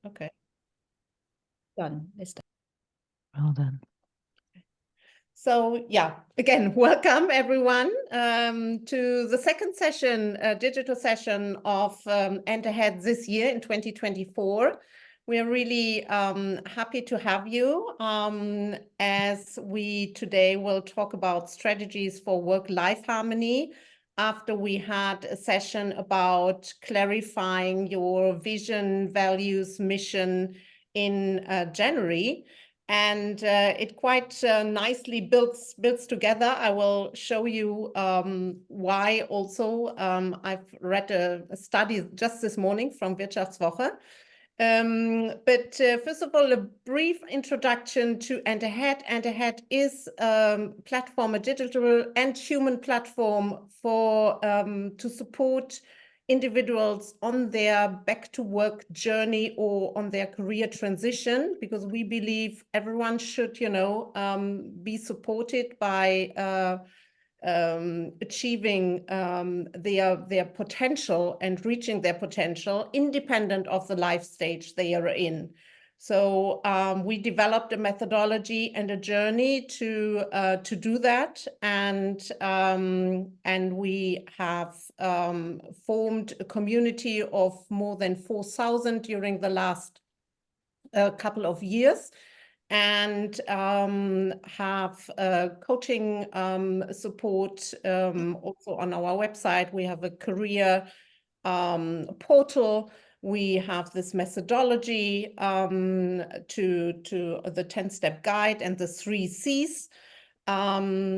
Okay. Done. It's done. Well done. So yeah, again, welcome everyone to the second session, digital session of And Ahead this year in 2024. We are really happy to have you as we today will talk about strategies for work-life harmony after we had a session about clarifying your vision, values, mission in January. And it quite nicely builds together. I will show you why also. I've read a study just this morning from Wirtschaftswoche. But first of all, a brief introduction to And Ahead. And Ahead is a platform, a digital and human platform for to support individuals on their back to work journey or on their career transition, because we believe everyone should, be supported by achieving their potential and reaching their potential independent of the life stage they are in. So we developed a methodology and a journey to do that, and we have formed a community of more than 4,000 during the last couple of years, and have coaching support also on our website. We have a career portal. We have this methodology to the 10-step guide and the 3 C's let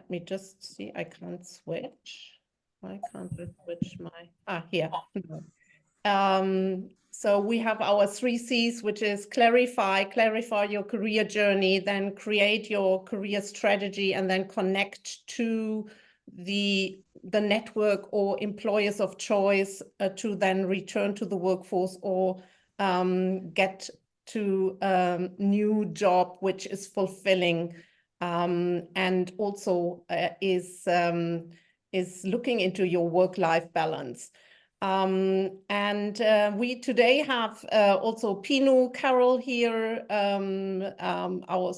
me just see, I can't switch. Why can't I switch my, here. So we have our 3 C's, which is clarify your career journey, then create your career strategy, and then connect to the network or employers of choice to then return to the workforce or get to a new job which is fulfilling and also is looking into your work-life balance. We today have also Pinu, Carol here, our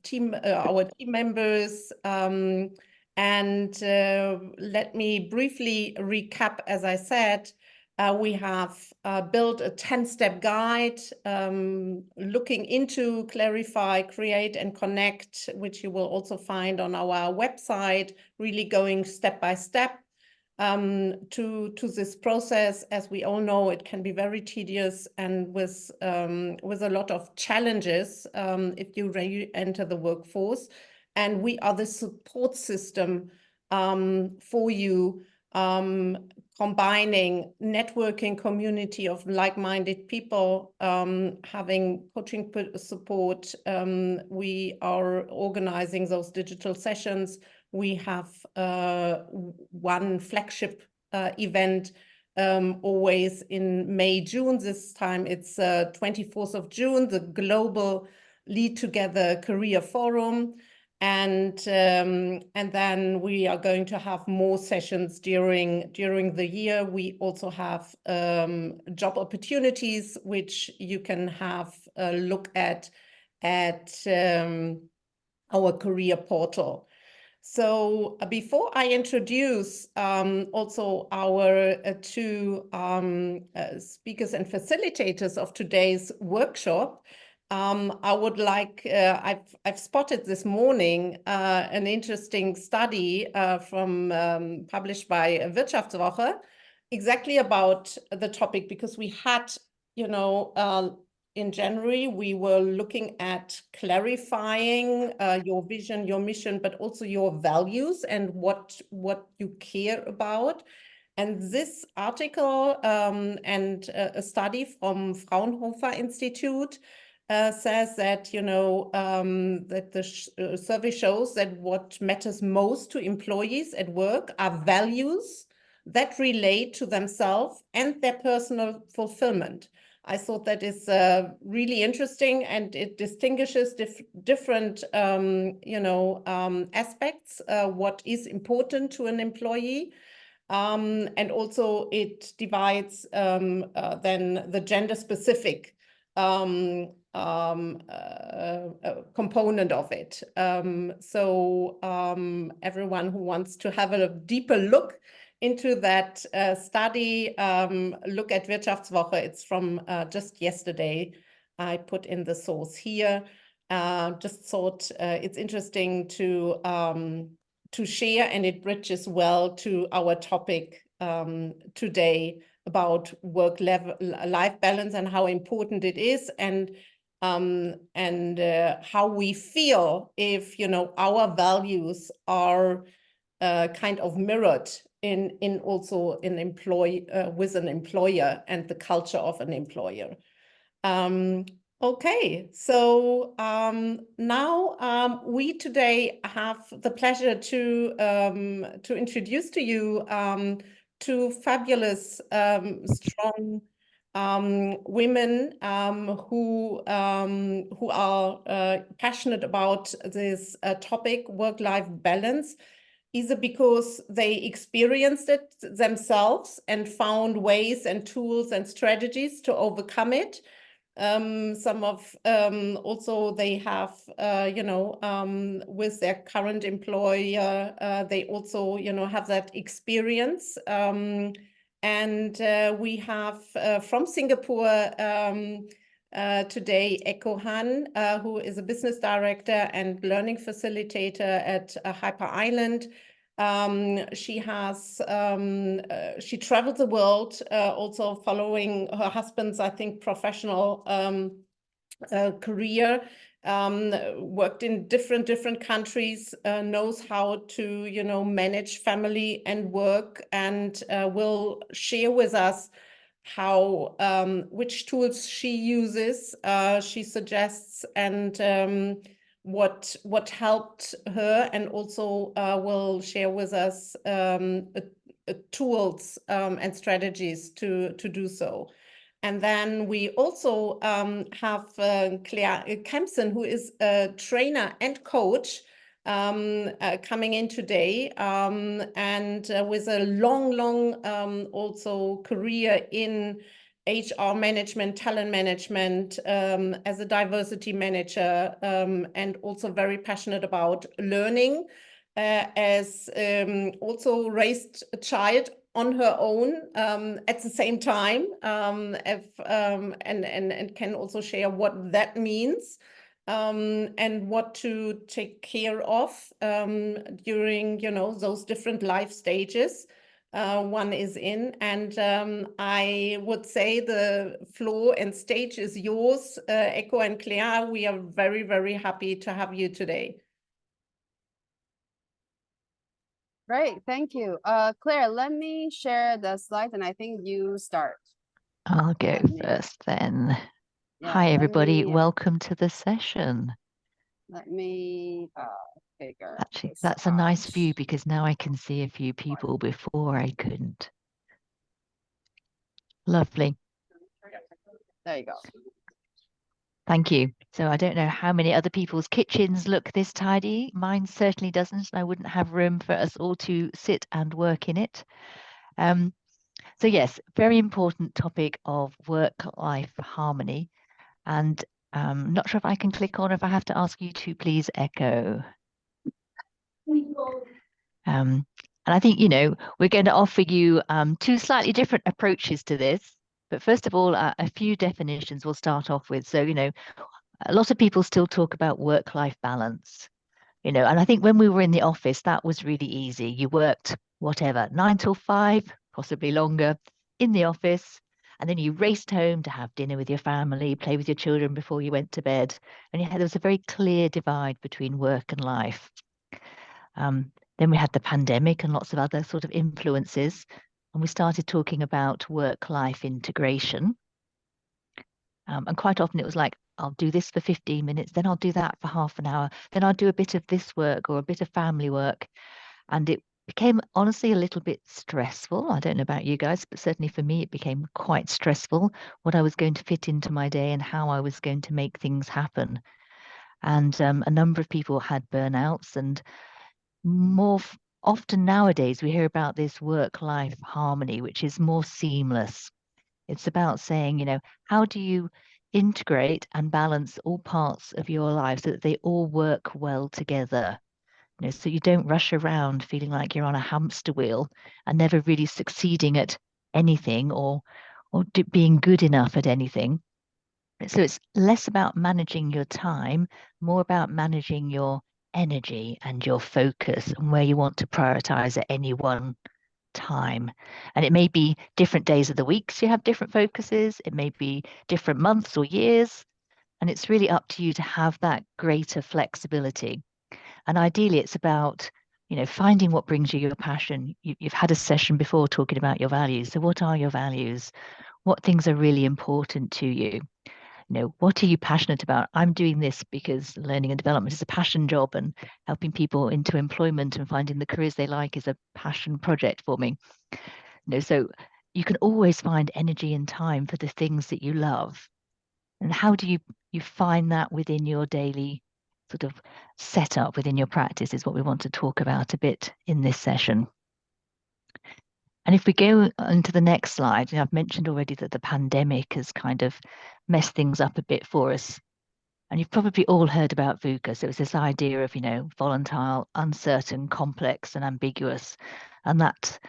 team members, and let me briefly recap. As I said, we have built a 10-step guide looking into clarify, create, and connect, which you will also find on our website, really going step by step to this process. As we all know, it can be very tedious and with a lot of challenges if you enter the workforce. And we are the support system for you, combining networking community of like-minded people, having coaching support. We are organizing those digital sessions. We have one flagship event always in May, June. This time it's 24th of June, the Global Lead Together Career Forum. And then we are going to have more sessions during the year. We also have job opportunities, which you can have a look at our career portal. So before I introduce also our 2 speakers and facilitators of today's workshop, I would like, I've spotted this morning an interesting study from published by Wirtschaftswoche exactly about the topic, because we had, in January, we were looking at clarifying your vision, your mission, but also your values and what you care about. And this article and a study from Fraunhofer Institute says that, that the survey shows that what matters most to employees at work are values that relate to themselves and their personal fulfillment. I thought that is really interesting, and it distinguishes different, aspects, what is important to an employee. And also it divides then the gender-specific component of it. So everyone who wants to have a deeper look into that study, look at Wirtschaftswoche. It's from just yesterday. I put in the source here. Just thought it's interesting to share, and it bridges well to our topic today about work-life balance and how important it is, and how we feel if, you know, our values are kind of mirrored in also in with an employer and the culture of an employer. Okay, so now we today have the pleasure to introduce to you two fabulous, strong women who are passionate about this topic, work-life balance, either because they experienced it themselves and found ways and tools and strategies to overcome it. Some of also they have, you know, with their current employer, they also, you know, have that experience. And we have from Singapore today Echo Han, who is a business director and learning facilitator at Hyper Island. She has she traveled the world also following her husband's, I think, professional career, worked in different countries, knows how to, you know, manage family and work, and will share with us how which tools she uses, she suggests, and what helped her, and also will share with us tools and strategies to do so. And then we also have Claire Kempson, who is a trainer and coach, coming in today, and with a long also career in HR management, talent management, as a diversity manager, and also very passionate about learning, as also raised a child on her own at the same time, and can also share what that means, and what to take care of during, you know, those different life stages one is in. And I would say the floor and stage is yours, Echo and Claire. We are very happy to have you today. Great, thank you. Claire, let me share the slides, and I think you start. I'll go first then. Yeah, hi, everybody. Welcome to the session. Let me figure. Actually, that's a nice view, because now I can see a few people before I couldn't. Lovely. There you go. Thank you. So I don't know how many other people's kitchens look this tidy. Mine certainly doesn't. I wouldn't have room for us all to sit and work in it. So yes, very important topic of work-life harmony. And not sure if I can click on, if I have to ask you to please echo. And I think, you know, we're going to offer you two slightly different approaches to this. But first of all, a few definitions we'll start off with. So, you know, a lot of people still talk about work-life balance, you know, and I think when we were in the office, that was really easy. You worked whatever, 9 till 5, possibly longer, in the office, and then you raced home to have dinner with your family, play with your children before you went to bed. And there was a very clear divide between work and life. Then we had the pandemic and lots of other sort of influences, and we started talking about work-life integration. And quite often it was like, I'll do this for 15 minutes, then I'll do that for half an hour, then I'll do a bit of this work or a bit of family work. And it became honestly a little bit stressful. I don't know about you guys, but certainly for me, it became quite stressful what I was going to fit into my day and how I was going to make things happen. And a number of people had burnouts, and more often nowadays we hear about this work-life harmony, which is more seamless. It's about saying, how do you integrate and balance all parts of your life so that they all work well together? So you don't rush around feeling like you're on a hamster wheel and never really succeeding at anything or being good enough at anything. So it's less about managing your time, more about managing your energy and your focus and where you want to prioritize at any one time. And it may be different days of the week, so you have different focuses. It may be different months or years. And it's really up to you to have that greater flexibility. And ideally, it's about, finding what brings you your passion. You've had a session before talking about your values. So what are your values? What things are really important to you? What are you passionate about? I'm doing this because learning and development is a passion job, and helping people into employment and finding the careers they like is a passion project for me. So you can always find energy and time for the things that you love. And how do you find that within your daily sort of setup within your practice is what we want to talk about a bit in this session. And if we go into the next slide, I've mentioned already that the pandemic has kind of messed things up a bit for us. And you've probably all heard about VUCA. So it's this idea of, volatile, uncertain, complex, and ambiguous. And that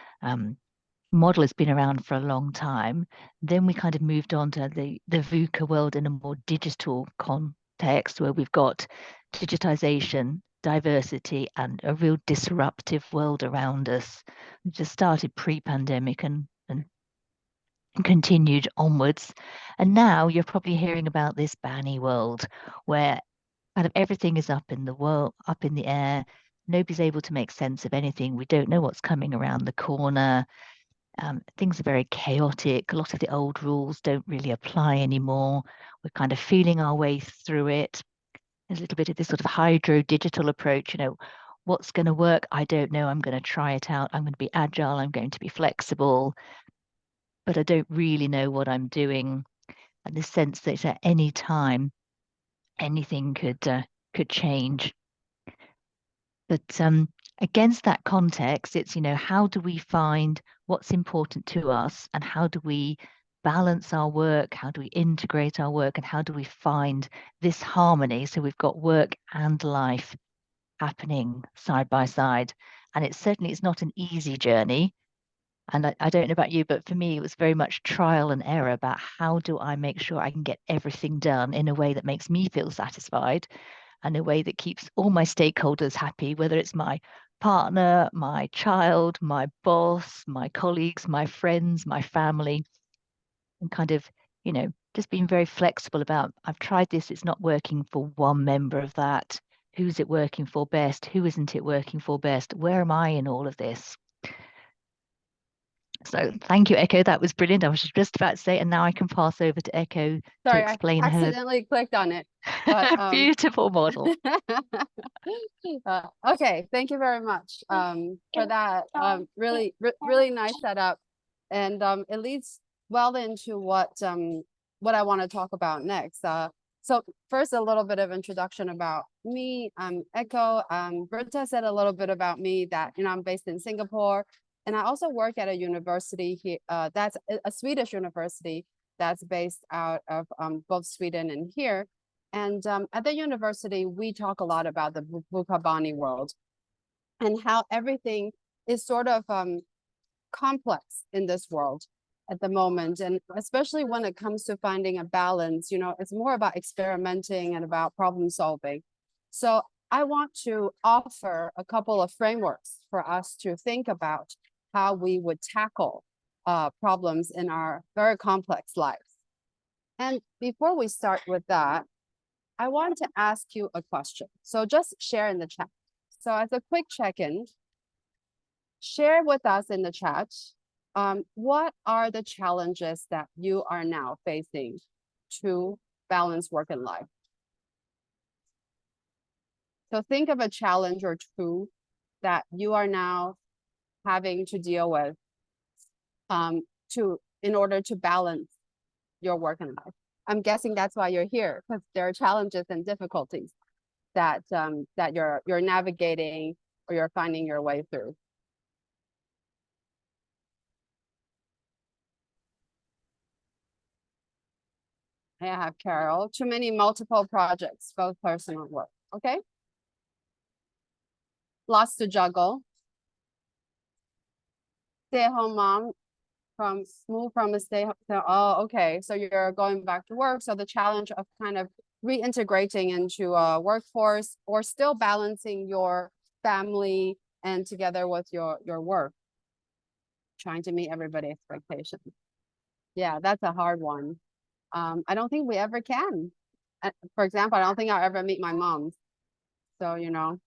model has been around for a long time. Then we kind of moved on to the VUCA world in a more digital context where we've got digitization, diversity, and a real disruptive world around us. It just started pre-pandemic and continued onwards. And now you're probably hearing about this banny world where kind of everything is up in the world, up in the air. Nobody's able to make sense of anything. We don't know what's coming around the corner. Things are very chaotic. A lot of the old rules don't really apply anymore. We're kind of feeling our way through it. There's a little bit of this sort of hydro digital approach, what's going to work? I don't know. I'm going to try it out. I'm going to be agile. I'm going to be flexible, but I don't really know what I'm doing. And the sense that at any time, anything could change. But against that context, it's, how do we find what's important to us and how do we balance our work? How do we integrate our work? And how do we find this harmony so we've got work and life happening side by side? And it's not an easy journey. And I don't know about you, but for me, it was very much trial and error about how do I make sure I can get everything done in a way that makes me feel satisfied and a way that keeps all my stakeholders happy, whether it's my partner, my child, my boss, my colleagues, my friends, my family, and kind of, just being very flexible about, I've tried this, it's not working for one member of that. Who's it working for best? Who isn't it working for best? Where am I in all of this? So thank you, Echo. That was brilliant. I was just about to say, and now I can pass over to Echo to explain I accidentally clicked on it. But, beautiful model. Okay, thank you very much for that. Really nice setup, and it leads well into what I want to talk about next. So first, a little bit of introduction about me. I'm Echo. Britta said a little bit about me that I'm based in Singapore. And I also work at a university here, that's a Swedish university that's based out of both Sweden and here. And at the university, we talk a lot about the VUCA world and how everything is sort of complex in this world at the moment. And especially when it comes to finding a balance, it's more about experimenting and about problem solving. So I want to offer a couple of frameworks for us to think about how we would tackle problems in our very complex lives. And before we start with that, I want to ask you a question. So just share in the chat. So as a quick check-in, share with us in the chat, what are the challenges that you are now facing to balance work and life? So think of a challenge or two that you are now having to deal with in order to balance your work and life. I'm guessing that's why you're here, because there are challenges and difficulties that that you're navigating or you're finding your way through. I have Carol. Too many multiple projects, both personal and work. Okay. Lots to juggle. Stay-at-home mom move from a stay. Oh, okay. So you're going back to work. So the challenge of kind of reintegrating into a workforce or still balancing your family and together with your work. Trying to meet everybody's expectations. Yeah, that's a hard one. I don't think we ever can. For example, I don't think I'll ever meet my mom. So, you know,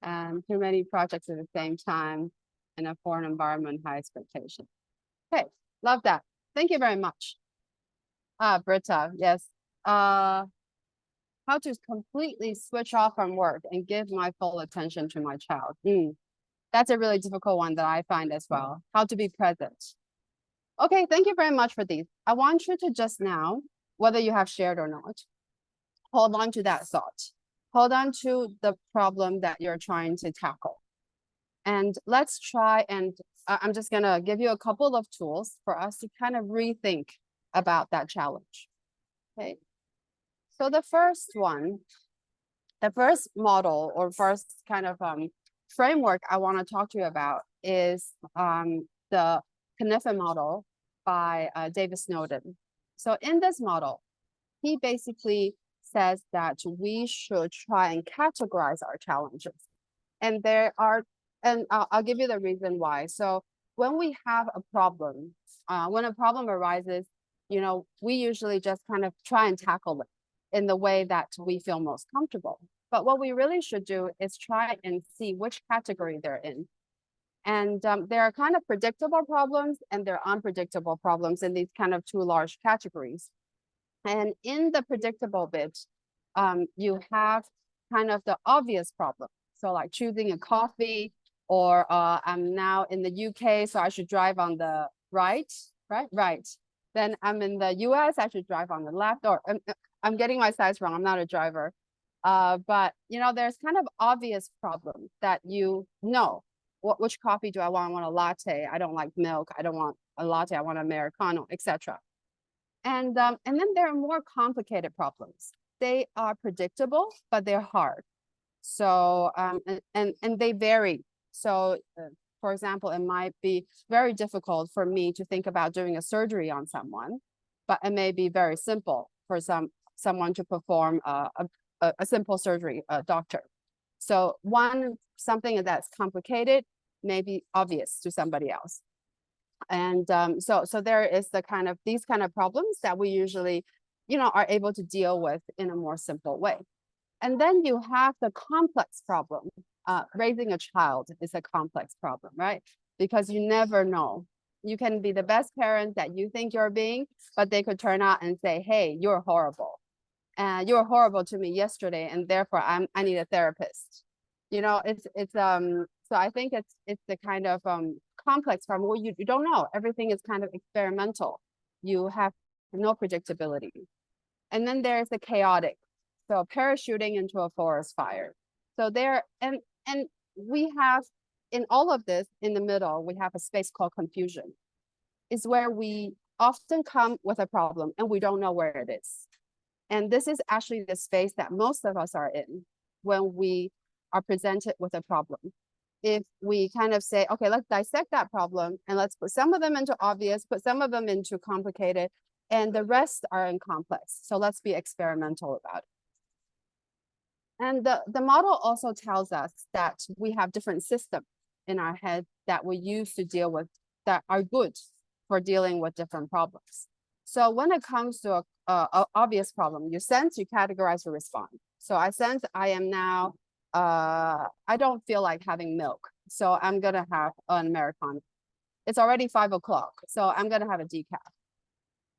and too many projects at the same time in a foreign environment, high expectation. Okay, love that. Thank you very much. Britta, yes. How to completely switch off from work and give my full attention to my child. That's a really difficult one that I find as well. How to be present. Okay, thank you very much for these. I want you to just now, whether you have shared or not, hold on to that thought. Hold on to the problem that you're trying to tackle. And let's try and I'm just gonna give you a couple of tools for us to kind of rethink about that challenge. Okay. So the first one, the first model or first kind of framework I want to talk to you about is the Kniffen model by David Snowden. So in this model, he basically says that we should try and categorize our challenges. And there are, and I'll give you the reason why. So when we have a problem, when a problem arises, you know, we usually just kind of try and tackle it in the way that we feel most comfortable. But what we really should do is try and see which category they're in. And there are kind of predictable problems and there are unpredictable problems in these kind of two large categories. And in the predictable bit, you have kind of the obvious problem. So like choosing a coffee, or I'm now in the UK, so I should drive on the right. Then I'm in the US, I should drive on the left, or I'm getting my size wrong, I'm not a driver. But you know, there's kind of obvious problems that you know, which coffee do I want? I want a latte, I don't like milk, I don't want a latte, I want an Americano, etc. And then there are more complicated problems. They are predictable, but they're hard. So, and they vary. So, for example, it might be very difficult for me to think about doing a surgery on someone, but it may be very simple for someone to perform a simple surgery, a doctor. So something that's complicated may be obvious to somebody else. And so there is these kind of problems that we usually, you know, are able to deal with in a more simple way. And then you have the complex problem. Raising a child is a complex problem, right? Because you never know. You can be the best parent that you think you're being, but they could turn out and say, hey, you're horrible. You were horrible to me yesterday, and therefore I need a therapist. You know, so I think it's the kind of complex problem where you don't know. Everything is kind of experimental. You have no predictability. And then there's the chaotic. So parachuting into a forest fire. So there, and we have in all of this, in the middle, we have a space called confusion. It's where we often come with a problem and we don't know where it is. And this is actually the space that most of us are in when we are presented with a problem. If we kind of say, okay, let's dissect that problem and let's put some of them into obvious, put some of them into complicated, and the rest are in complex. So let's be experimental about it. And the model also tells us that we have different systems in our head that we use to deal with, that are good for dealing with different problems. So when it comes to a obvious problem, you sense, you categorize, you respond. So I sense I am now, I don't feel like having milk. So I'm gonna have an Americano. It's already 5 o'clock, so I'm gonna have a decaf.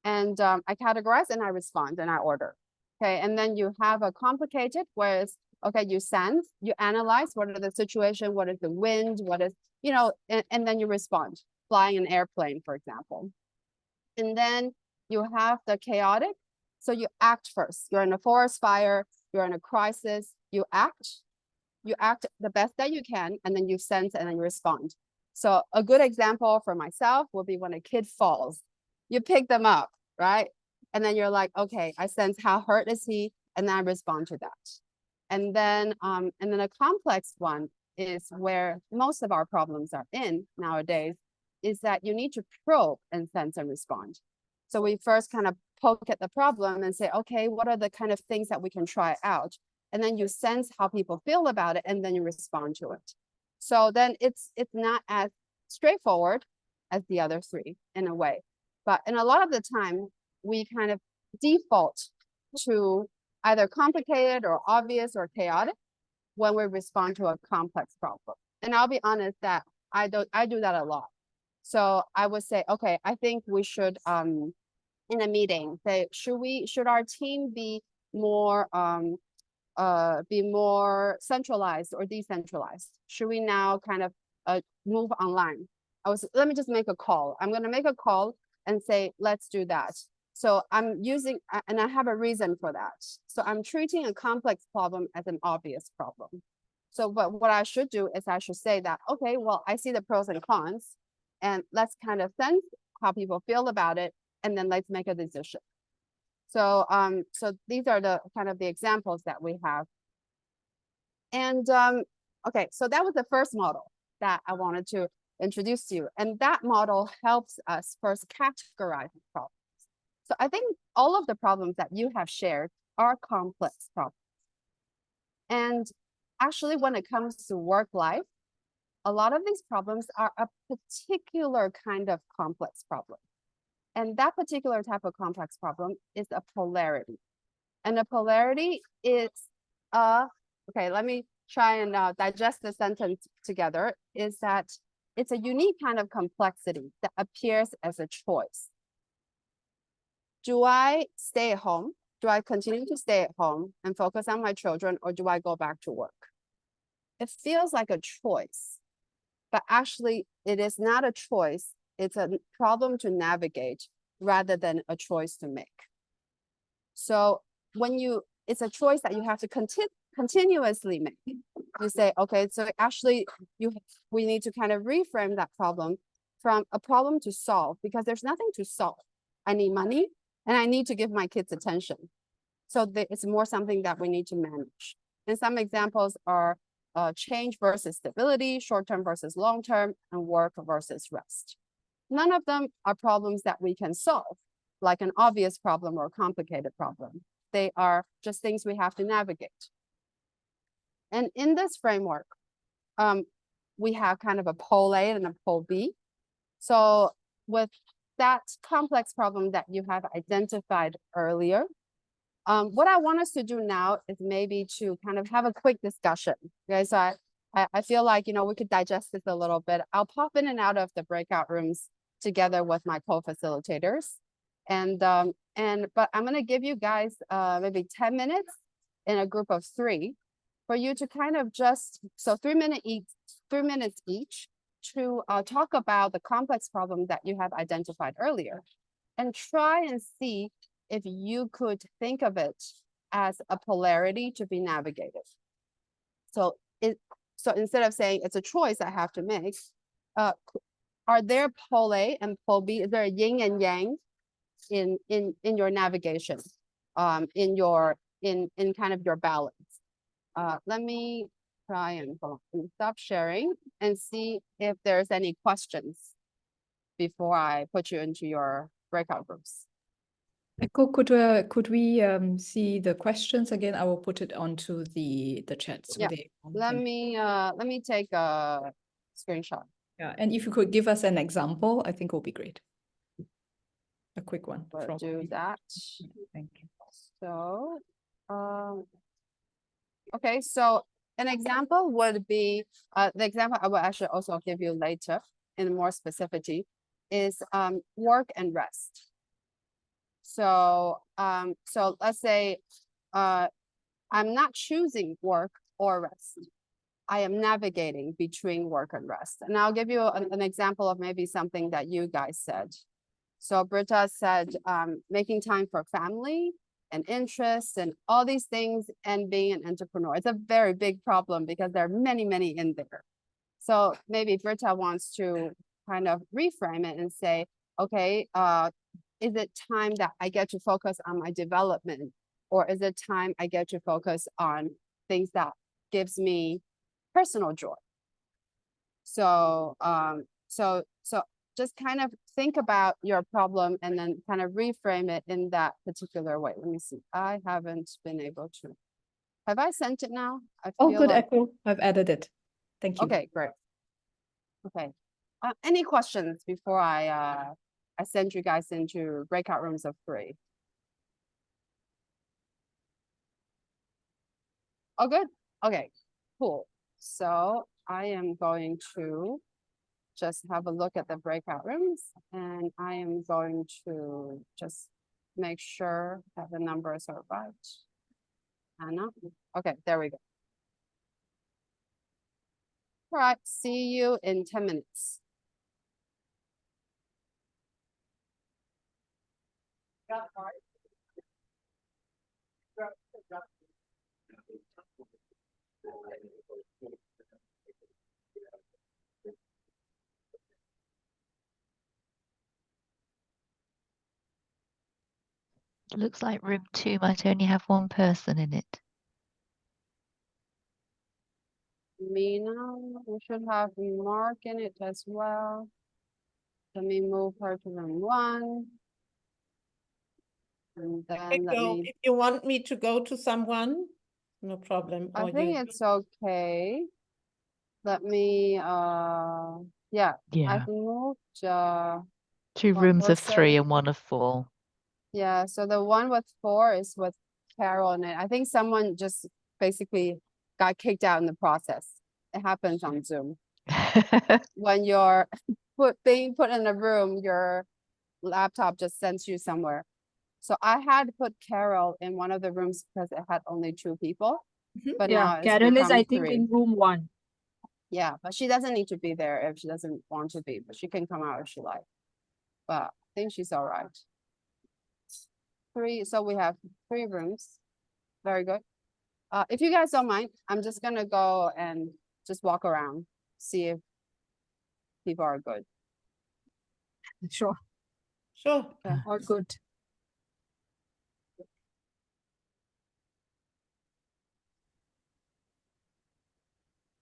And I categorize and I respond and I order. Okay, and then you have a complicated, whereas, okay, you sense, you analyze what are the situation, what is the wind, what is, you know, and then you respond, flying an airplane, for example. And then you have the chaotic, so you act first. You're in a forest fire, you're in a crisis, you act the best that you can, and then you sense and then you respond. So a good example for myself would be when a kid falls, you pick them up, right? And then you're like, okay, I sense how hurt is he, and then I respond to that. And then a complex one is where most of our problems are in nowadays, is that you need to probe and sense and respond. So we first kind of poke at the problem and say, okay, what are the kind of things that we can try out? And then you sense how people feel about it, and then you respond to it. So then it's not as straightforward as the other three in a way. But in a lot of the time, we kind of default to either complicated or obvious or chaotic when we respond to a complex problem. And I'll be honest that I do that a lot. So I would say, okay, I think we should in a meeting say, should our team be more centralized or decentralized? Should we now kind of move online? Let me just make a call. I'm going to make a call and say, let's do that. So I'm using, and I have a reason for that. So I'm treating a complex problem as an obvious problem. So what I should do is I should say that, okay, well, I see the pros and cons, and let's kind of sense how people feel about it, and then let's make a decision. So so these are the kind of the examples that we have. And okay, so that was the first model that I wanted to introduce to you. And that model helps us first categorize problems. So I think all of the problems that you have shared are complex problems. And actually, when it comes to work life, a lot of these problems are a particular kind of complex problem. And that particular type of complex problem is a polarity. And a polarity is okay, let me try and digest the sentence together, is that it's a unique kind of complexity that appears as a choice. Do I stay at home? Do I continue to stay at home and focus on my children, or do I go back to work? It feels like a choice, but actually it is not a choice. It's a problem to navigate rather than a choice to make. So when it's a choice that you have to continuously make. You say, okay, so actually we need to kind of reframe that problem from a problem to solve, because there's nothing to solve. I need money and I need to give my kids attention. So it's more something that we need to manage. And some examples are change versus stability, short-term versus long-term, and work versus rest. None of them are problems that we can solve, like an obvious problem or a complicated problem. They are just things we have to navigate. And in this framework, we have kind of a pole A and a pole B. So with that complex problem that you have identified earlier, what I want us to do now is maybe to kind of have a quick discussion. Okay, so I feel like, we could digest this a little bit. I'll pop in and out of the breakout rooms together with my co-facilitators. But I'm gonna give you guys maybe 10 minutes in a group of 3 for you to kind of so 3 minutes each to talk about the complex problem that you have identified earlier, and try and see if you could think of it as a polarity to be navigated. So instead of saying it's a choice I have to make, are there pole A and pole B? Is there a yin and yang in your navigation, in kind of your balance? Let me try and stop sharing and see if there's any questions before I put you into your breakout groups. Echo, could we see the questions again? I will put it onto the chat. So Yeah. Let me take a screenshot. Yeah, and if you could give us an example, I think it will be great. A quick one. We'll do that. Thank you. So, okay, so an example would be, the example I will actually also give you later in more specificity is work and rest. So, so let's say I'm not choosing work or rest. I am navigating between work and rest. And I'll give you an example of maybe something that you guys said. So Britta said, making time for family and interests and all these things and being an entrepreneur. It's a very big problem because there are many, many in there. So maybe Britta wants to kind of reframe it and say, okay, is it time that I get to focus on my development, or is it time I get to focus on things that gives me personal joy? So, so just kind of think about your problem and then kind of reframe it in that particular way. Let me see. I haven't been able to. Have I sent it now? I Oh, feel good, like, Echo. I've added it. Thank you. okay, great. Okay. Any questions before I send you guys into breakout rooms of 3? Oh, good. Okay, cool. So I am going to just have a look at the breakout rooms, and I am going to just make sure that the numbers are right. Anna, okay, there we go. All right, see you in 10 minutes. Looks like room 2 might only have 1 person in it. Mina, we should have Mark in it as well. Let me move her to room 1. And then let So me, if you want me to go to someone, no problem. I Or think you, it's okay. Let me, yeah, Yeah. I've moved, 2 one rooms of 3 person. and 1 of 4. Yeah, so the one with 4 is with Carol in it. I think someone just basically got kicked out in the process. It happens on Zoom. When you're being put in a room, your laptop just sends you somewhere. So I had put Carol in one of the rooms because it had only 2 people, but Yeah, now it's Carol is, become I think, 3. in room 1. Yeah, but she doesn't need to be there if she doesn't want to be, but she can come out if she likes. But I think she's all right. 3, so we have 3 rooms. Very good. If you guys don't mind, I'm just gonna go and just walk around, see if people are good. Sure, sure. all good.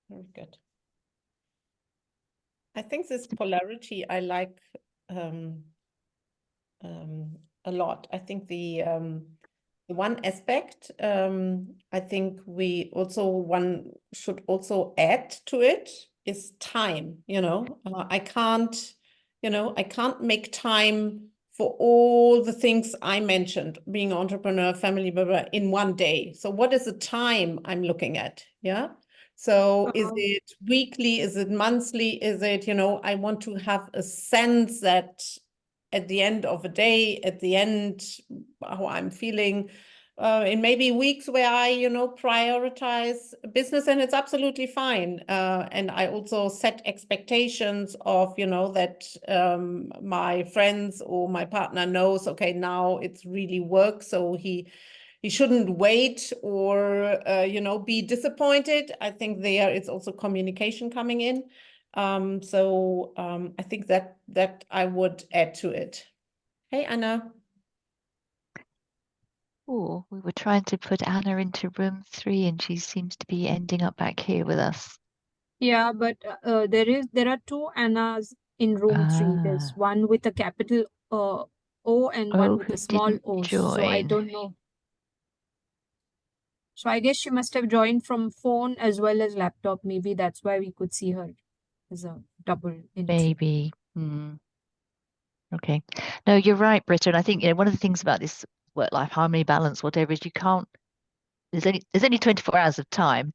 Very good. I think this polarity I like a lot. I think the one aspect I think one should also add to it is time. I can't make time for all the things I mentioned, being an entrepreneur, family, blah, blah, in one day. So what is the time I'm looking at? Yeah. So is it weekly? Is it monthly? Is it, I want to have a sense that at the end of a day, at the end, how I'm feeling, in maybe weeks where I, prioritize business, and it's absolutely fine. And I also set expectations of, that my friends or my partner knows, okay, now it's really work. So he shouldn't wait or, be disappointed. I think there is also communication coming in. So I think that I would add to it. Hey, Anna. Oh, we were trying to put Anna into room 3 and she seems to be ending up back here with us. Yeah, but there are 2 Annas in room 3. There's one with a capital O and one with who a small didn't O. So I join. don't know. So I guess she must have joined from phone as well as laptop. Maybe that's why we could see her as a double entry. Maybe. Okay. No, you're right, Britta. And I think one of the things about this work-life harmony balance, whatever, is you can't. There's only 24 hours of time,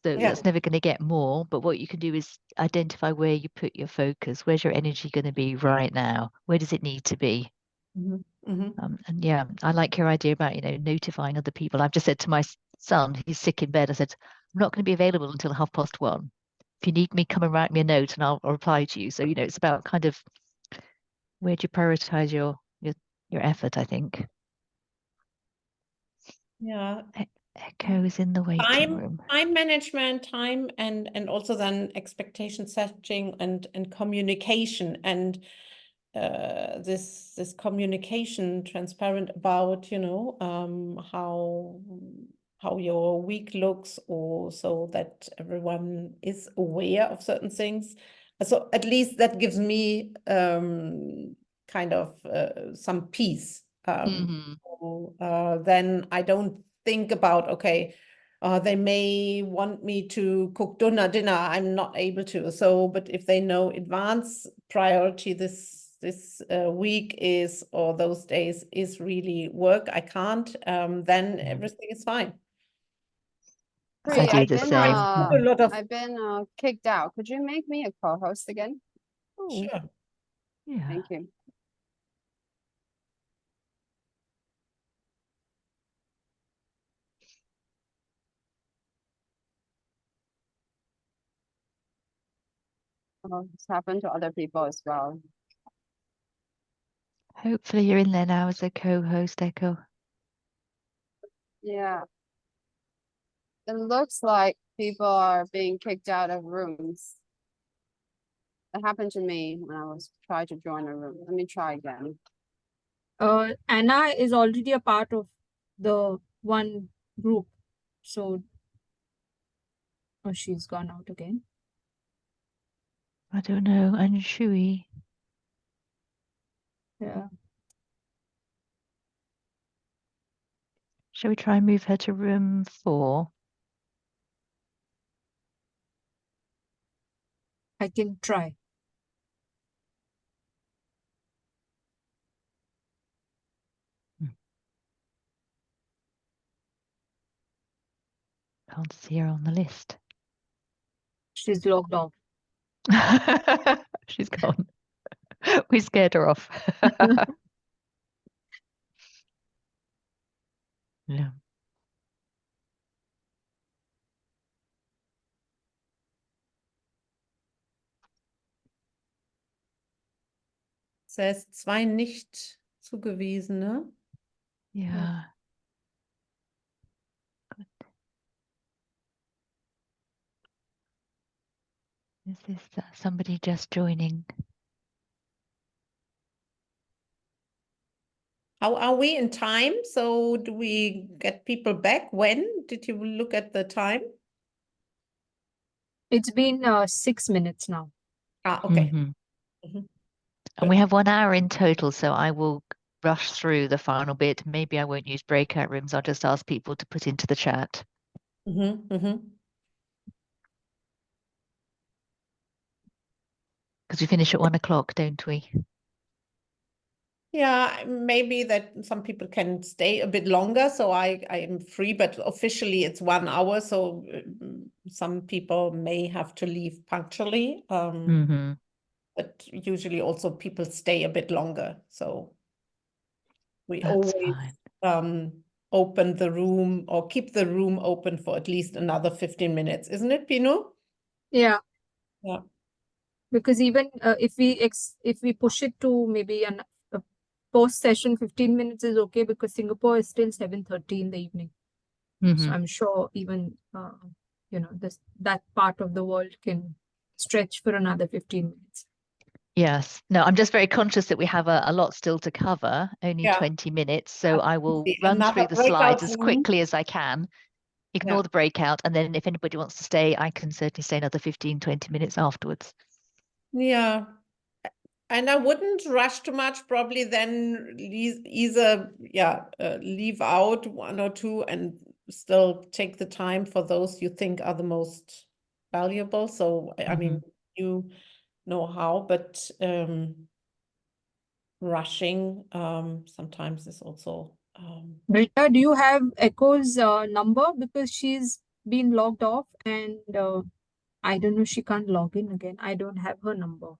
so that's never going to get more. But what you can do is identify where you put your focus. Where's your energy going to be right now? Where does it need to be? And yeah, I like your idea about notifying other people. I've just said to my son, he's sick in bed. I said, I'm not going to be available until 1:30. If you need me, come and write me a note, and I'll reply to you. So it's about kind of where do you prioritize your effort, I think. Yeah. Echo is in the waiting room. Time management, and also then expectation setting and communication. And this communication transparent about, you know, how your week looks, or so that everyone is aware of certain things. So at least that gives me kind of some peace. So, then I don't think about, okay, they may want me to cook dinner. I'm not able to. So, but if they know advance priority this week is, or those days is really work, I can't, then everything is fine. I do the same. A lot of I've been kicked out. Could you make me a co-host again? sure. Yeah. Thank you. Oh, it's happened to other people as well. Hopefully you're in there now as a co-host, Echo. Yeah. It looks like people are being kicked out of rooms. It happened to me when I was trying to join a room. Let me try again. Anna is already a part of the one group, so she's gone out again. I don't know. And Shui. Yeah. Shall we try and move her to room 4? I can try. Can't see her on the list. She's logged off. She's gone. We scared her off. Yeah. Says 2 nicht zugewiesene. Yeah. Good. Is this somebody just joining? How are we in time? So do we get people back? When did you look at the time? It's been 6 minutes now. Okay. Mhm. Mhm. And we have 1 hour in total, so I will rush through the final bit. Maybe I won't use breakout rooms. I'll just ask people to put into the chat. Because we finish at 1 o'clock, don't we? Yeah, maybe that some people can stay a bit longer, so I am free, but officially it's 1 hour, so some people may have to leave punctually. But usually also people stay a bit longer, so we That's always fine. open the room or keep the room open for at least another 15 minutes, isn't it, Pino? Yeah. Yeah. Because even if we push it to maybe a post session, 15 minutes is okay, because Singapore is still 7:30 in the evening. So I'm sure even that part of the world can stretch for another 15 minutes. Yes. No, I'm just very conscious that we have a lot still to cover, only 20 minutes. So I will run Another through the breakout slides as room. quickly as I can, ignore the breakout, and then if anybody wants to stay, I can certainly stay another 15, 20 minutes afterwards. Yeah. And I wouldn't rush too much, probably then either leave out 1 or 2 and still take the time for those you think are the most valuable. So, I mean, you know how, but rushing sometimes is also... Rita, do you have Echo's number? Because she's been logged off and I don't know, she can't log in again. I don't have her number.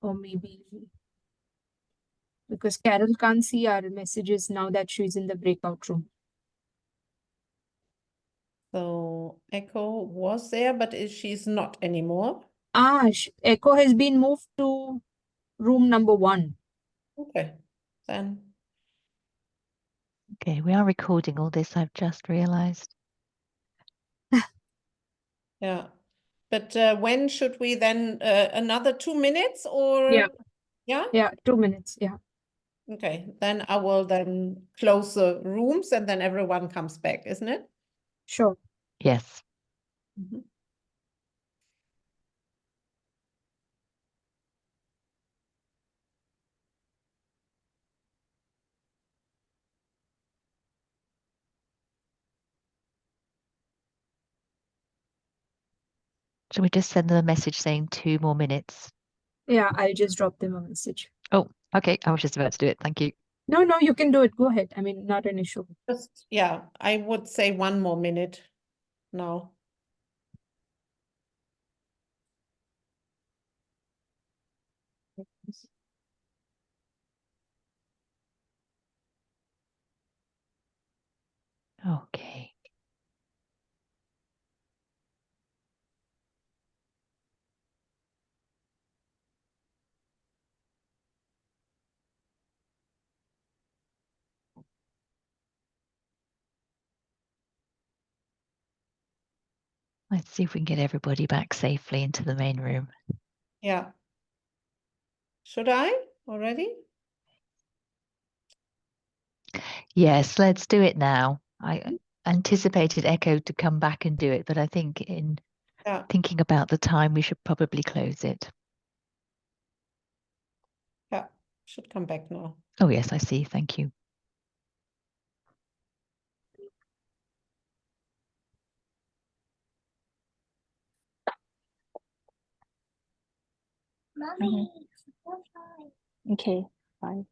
Or maybe because Carol can't see our messages now that she's in the breakout room. So Echo was there, but she's not anymore. Echo has been moved to room number 1. Okay, then. Okay, we are recording all this, I've just realized. Yeah. But when should we then, another 2 minutes or? Yeah. Yeah? Yeah, 2 minutes. Yeah. Okay, then I will then close the rooms and then everyone comes back, isn't it? Sure. Yes. Mhm. Shall we just send them a message saying 2 more minutes? Yeah, I'll just drop them a message. Oh, okay. I was just about to do it. Thank you. No, you can do it. Go ahead. I mean, not an issue. Just, yeah, I would say 1 more minute now. Okay. Let's see if we can get everybody back safely into the main room. Yeah. Should I already? Yes, let's do it now. I anticipated Echo to come back and do it, but I think in Yeah. thinking about the time, we should probably close it. Yeah, should come back now. Oh, yes, I see. Thank you. Okay, fine.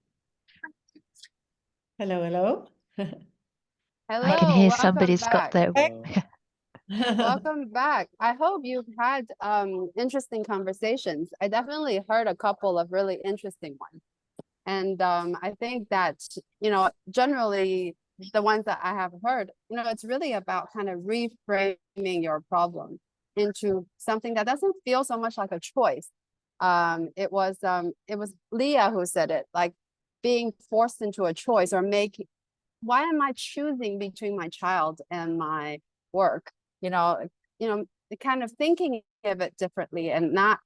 Hello, hello. I can Hello, hear welcome somebody's got back. their. Welcome back. I hope you've had interesting conversations. I definitely heard a couple of really interesting ones. And I think that, you know, generally the ones that I have heard, you know, it's really about kind of reframing your problem into something that doesn't feel so much like a choice. It was Leah who said it, like being forced into a choice or why am I choosing between my child and my work? You know, kind of thinking of it differently and not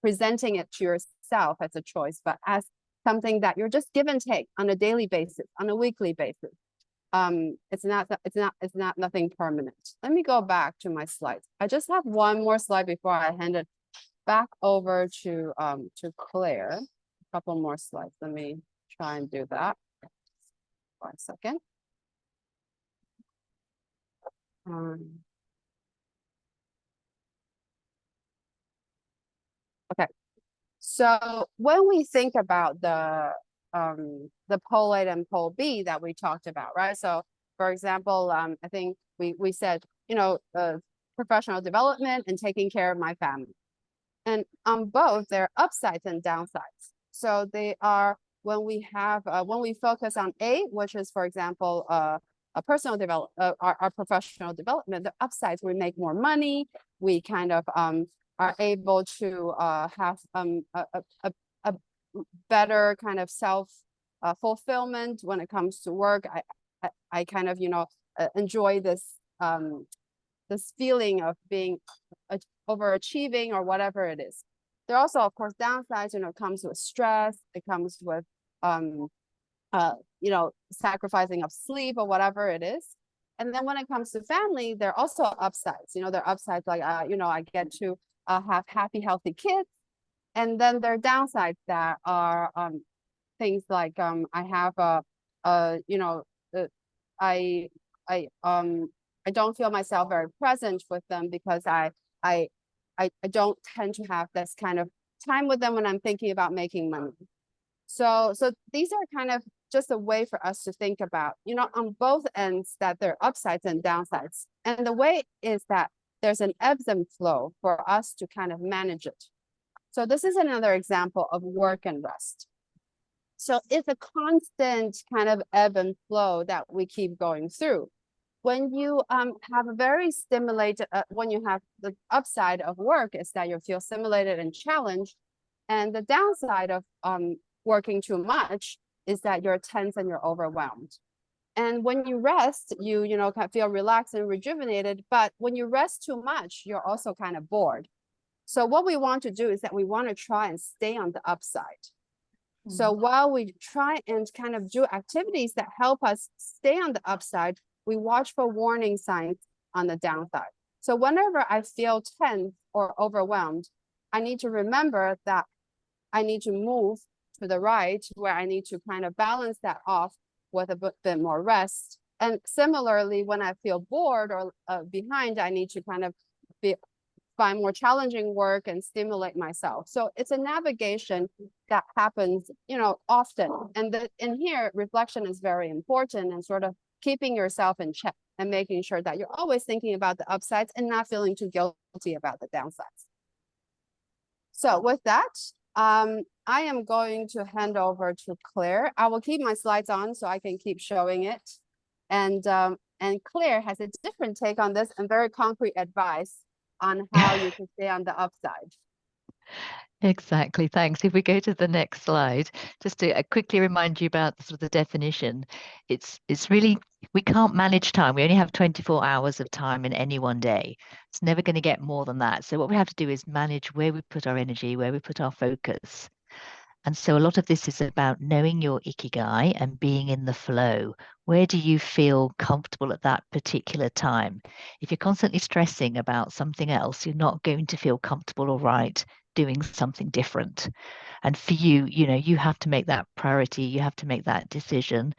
presenting it to yourself as a choice, but as something that you're just give and take on a daily basis, on a weekly basis. It's not nothing permanent. Let me go back to my slides. I just have one more slide before I hand it back over to Claire. A couple more slides. Let me try and do that. 1 second. Okay, so when we think about the pole A and pole B that we talked about, right? So for example, I think we said, you know, professional development and taking care of my family. And on both, there are upsides and downsides. So they are when we focus on A, which is, for example, a personal development, our professional development, the upsides, we make more money, we kind of are able to have a better kind of self fulfillment when it comes to work. I kind of, you know, enjoy this this feeling of being overachieving or whatever it is. There are also, of course, downsides. You know, it comes with stress. It comes with you know, sacrificing of sleep or whatever it is. And then when it comes to family, there are also upsides. You know, there are upsides like you know, I get to have happy, healthy kids. And then there are downsides that are things like I have you know, I don't feel myself very present with them because I don't tend to have this kind of time with them when I'm thinking about making money. So these are kind of just a way for us to think about, you know, on both ends, that there are upsides and downsides. And the way is that there's an ebbs and flow for us to kind of manage it. So this is another example of work and rest. So it's a constant kind of ebb and flow that we keep going through. When you have a very stimulated, when you have the upside of work is that you feel stimulated and challenged. And the downside of working too much is that you're tense and you're overwhelmed. And when you rest, you kind of feel relaxed and rejuvenated. But when you rest too much, you're also kind of bored. So what we want to do is that we want to try and stay on the upside. So while we try and kind of do activities that help us stay on the upside, we watch for warning signs on the downside. So whenever I feel tense or overwhelmed, I need to remember that I need to move to the right, where I need to kind of balance that off with a bit more rest. And similarly, when I feel bored or behind, I need to kind of find more challenging work and stimulate myself. So it's a navigation that happens, often. And in here, reflection is very important, and sort of keeping yourself in check and making sure that you're always thinking about the upsides and not feeling too guilty about the downsides. So with that, I am going to hand over to Claire. I will keep my slides on so I can keep showing it. And Claire has a different take on this and very concrete advice on how you can stay on the upside. Exactly, thanks. If we go to the next slide, just to quickly remind you about the sort of the definition, it's really, we can't manage time. We only have 24 hours of time in any one day. It's never going to get more than that. So what we have to do is manage where we put our energy, where we put our focus. And so a lot of this is about knowing your ikigai and being in the flow. Where do you feel comfortable at that particular time? If you're constantly stressing about something else, you're not going to feel comfortable or right doing something different. And for you, you have to make that priority. You have to make that decision.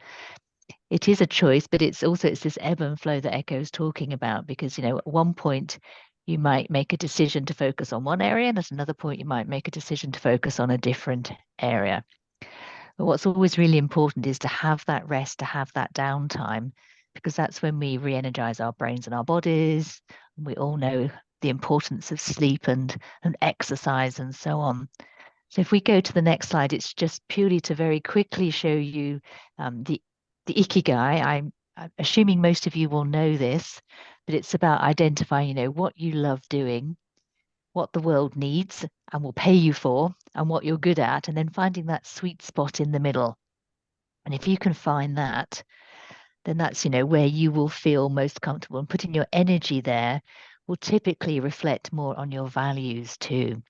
It is a choice, but it's this ebb and flow that Echo is talking about, because, at one point you might make a decision to focus on one area, and at another point you might make a decision to focus on a different area. But what's always really important is to have that rest, to have that downtime, because that's when we re-energize our brains and our bodies. We all know the importance of sleep and exercise and so on. So if we go to the next slide, it's just purely to very quickly show you the ikigai. I'm assuming most of you will know this, but it's about identifying, what you love doing, what the world needs and will pay you for, and what you're good at, and then finding that sweet spot in the middle. And if you can find that, then that's, where you will feel most comfortable, and putting your energy there will typically reflect more on your values too.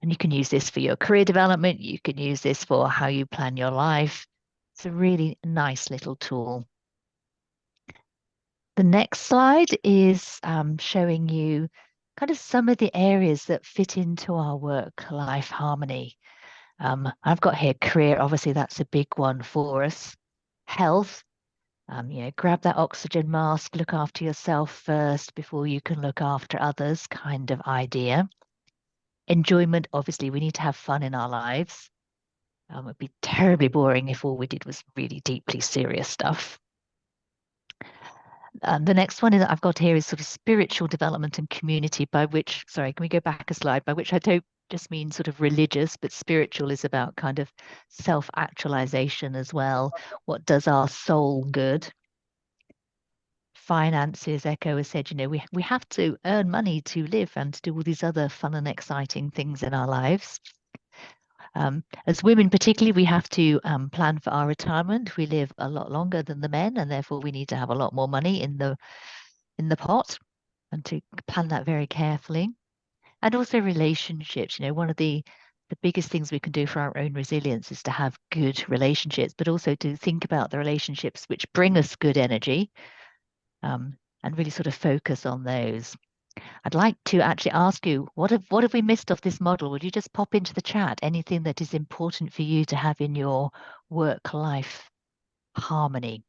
And you can use this for your career development. You can use this for how you plan your life. It's a really nice little tool. The next slide is showing you kind of some of the areas that fit into our work-life harmony. I've got here career, obviously that's a big one for us. Health, grab that oxygen mask, look after yourself first before you can look after others kind of idea. Enjoyment, obviously we need to have fun in our lives. It'd be terribly boring if all we did was really deeply serious stuff. The next one I've got here is sort of spiritual development and community, by which, sorry, can we go back a slide, by which I don't just mean sort of religious, but spiritual is about kind of self-actualization as well. What does our soul good? Finances, Echo has said, we have to earn money to live and to do all these other fun and exciting things in our lives. As women particularly, we have to plan for our retirement. We live a lot longer than the men, and therefore we need to have a lot more money in the pot, and to plan that very carefully. And also relationships. One of the biggest things we can do for our own resilience is to have good relationships, but also to think about the relationships which bring us good energy, and really sort of focus on those. I'd like to actually ask you, what have we missed off this model? Would you just pop into the chat anything that is important for you to have in your work-life harmony?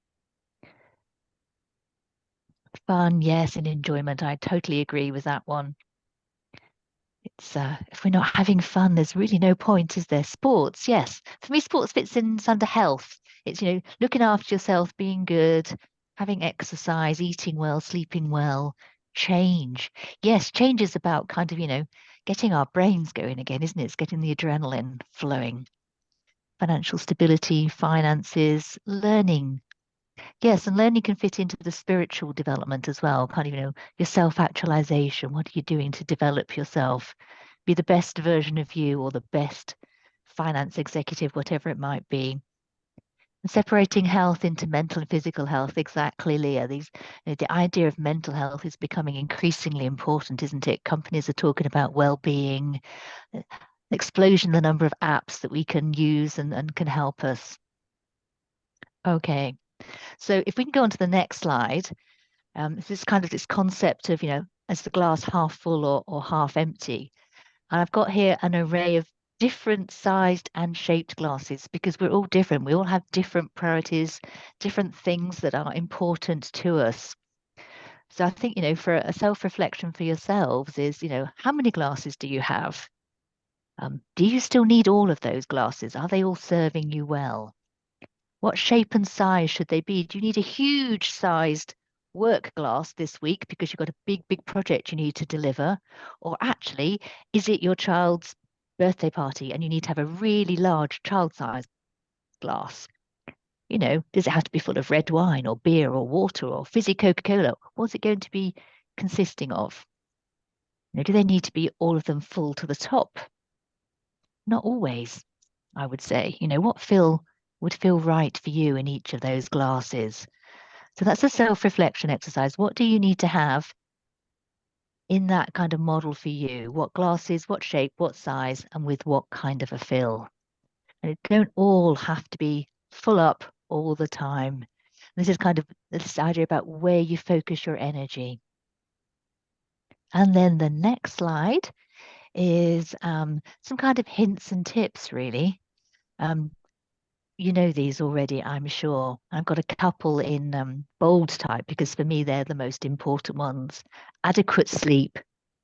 Fun, yes, and enjoyment. I totally agree with that one. It's if we're not having fun, there's really no point, is there? Sports, yes. For me, sports fits in under health. It's, looking after yourself, being good, having exercise, eating well, sleeping well. Change. Yes, change is about kind of, getting our brains going again, isn't it? It's getting the adrenaline flowing. Financial stability, finances, learning. Yes, and learning can fit into the spiritual development as well. Kind of, your self-actualization. What are you doing to develop yourself? Be the best version of you, or the best finance executive, whatever it might be. Separating health into mental and physical health, exactly, Leah. The idea of mental health is becoming increasingly important, isn't it? Companies are talking about well-being, explosion the number of apps that we can use and can help us. Okay, so if we can go on to the next slide, this is kind of this concept of, as the glass half full or half empty. And I've got here an array of different sized and shaped glasses because we're all different. We all have different priorities, different things that are important to us. So I think, for a self-reflection for yourselves is, how many glasses do you have? Do you still need all of those glasses? Are they all serving you well? What shape and size should they be? Do you need a huge sized work glass this week because you've got a big project you need to deliver? Or actually, is it your child's birthday party and you need to have a really large child-sized glass? Does it have to be full of red wine or beer or water or fizzy Coca-Cola? What's it going to be consisting of? Do they need to be all of them full to the top? Not always, I would say. What would feel right for you in each of those glasses? So that's a self-reflection exercise. What do you need to have in that kind of model for you? What glasses, what shape, what size, and with what kind of a fill? And it don't all have to be full up all the time. This is kind of this idea about where you focus your energy. And then the next slide is some kind of hints and tips, really. You know these already, I'm sure. I've got a couple in bold type because for me, they're the most important ones. Adequate sleep.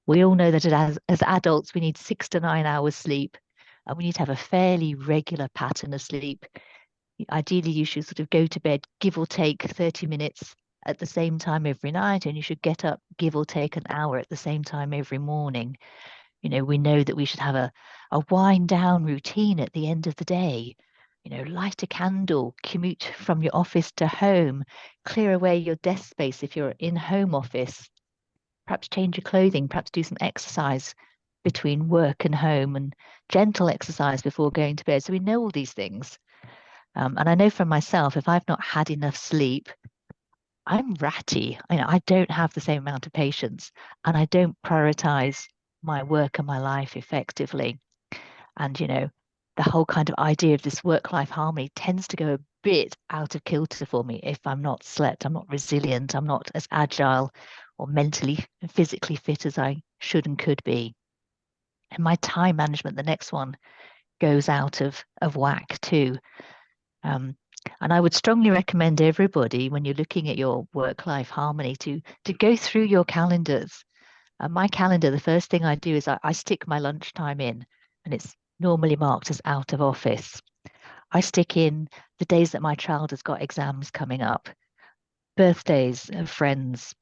We all know that as adults, we need 6 to 9 hours sleep, and we need to have a fairly regular pattern of sleep. Ideally, you should sort of go to bed, give or take 30 minutes at the same time every night, and you should get up, give or take an hour at the same time every morning. We know that we should have a wind down routine at the end of the day. Light a candle, commute from your office to home, clear away your desk space if you're in home office, perhaps change your clothing, perhaps do some exercise between work and home and gentle exercise before going to bed. So we know all these things. And I know for myself, if I've not had enough sleep, I'm ratty. I don't have the same amount of patience and I don't prioritize my work and my life effectively. And, the whole kind of idea of this work-life harmony tends to go a bit out of kilter for me if I'm not slept, I'm not resilient, I'm not as agile or mentally and physically fit as I should and could be. And my time management, the next one, goes out of whack too. And I would strongly recommend everybody, when you're looking at your work-life harmony, to go through your calendars. My calendar, the first thing I do is I stick my lunchtime in, and it's normally marked as out of office. I stick in the days that my child has got exams coming up, birthdays of friends,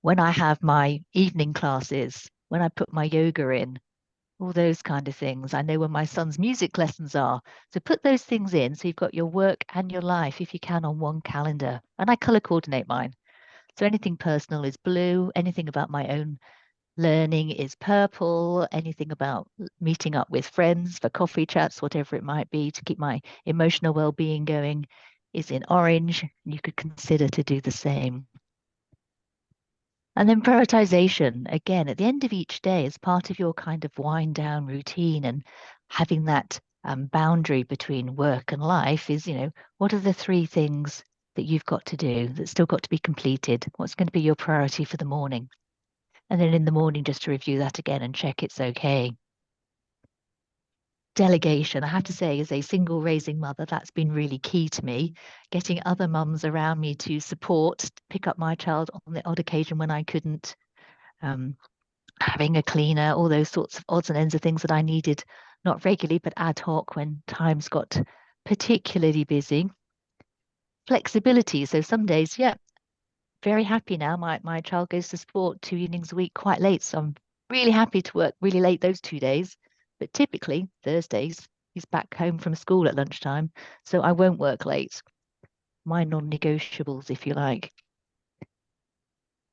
when I have my evening classes, when I put my yoga in, all those kind of things. I know when my son's music lessons are. So put those things in so you've got your work and your life, if you can, on one calendar. And I color coordinate mine. So anything personal is blue, anything about my own learning is purple, anything about meeting up with friends for coffee chats, whatever it might be, to keep my emotional well-being going, is in orange. You could consider to do the same. And then prioritization, again, at the end of each day, as part of your kind of wind down routine and having that boundary between work and life is, what are the 3 things that you've got to do that's still got to be completed? What's going to be your priority for the morning? And then in the morning, just to review that again and check it's okay. Delegation, I have to say, as a single raising mother, that's been really key to me. Getting other mums around me to support, pick up my child on the odd occasion when I couldn't, having a cleaner, all those sorts of odds and ends of things that I needed, not regularly, but ad hoc when times got particularly busy. Flexibility, so some days, very happy now. My child goes to sport 2 evenings a week quite late, so I'm really happy to work really late those 2 days. But typically Thursdays, he's back home from school at lunchtime, so I won't work late. My non-negotiables, if you like.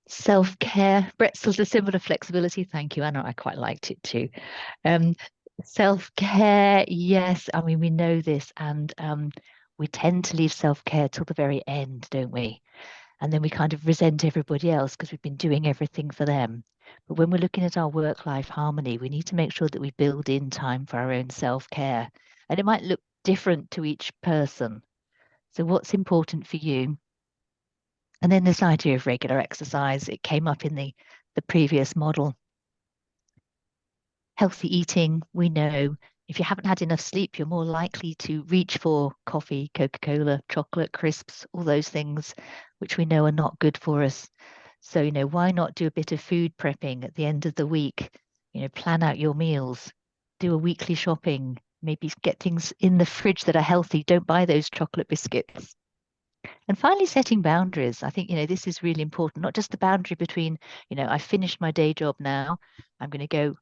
Self-care, Brett's a similar flexibility. Thank you, Anna. I quite liked it too. Self-care, yes. I mean, we know this, and we tend to leave self-care till the very end, don't we? And then we kind of resent everybody else because we've been doing everything for them. But when we're looking at our work-life harmony, we need to make sure that we build in time for our own self-care. And it might look different to each person. So what's important for you? And then this idea of regular exercise, it came up in the previous model. Healthy eating, we know if you haven't had enough sleep, you're more likely to reach for coffee, Coca-Cola, chocolate, crisps, all those things, which we know are not good for us. So, why not do a bit of food prepping at the end of the week? Plan out your meals, do a weekly shopping, maybe get things in the fridge that are healthy. Don't buy those chocolate biscuits. And finally, setting boundaries. I think, this is really important, not just the boundary between, I've finished my day job now, I'm going to go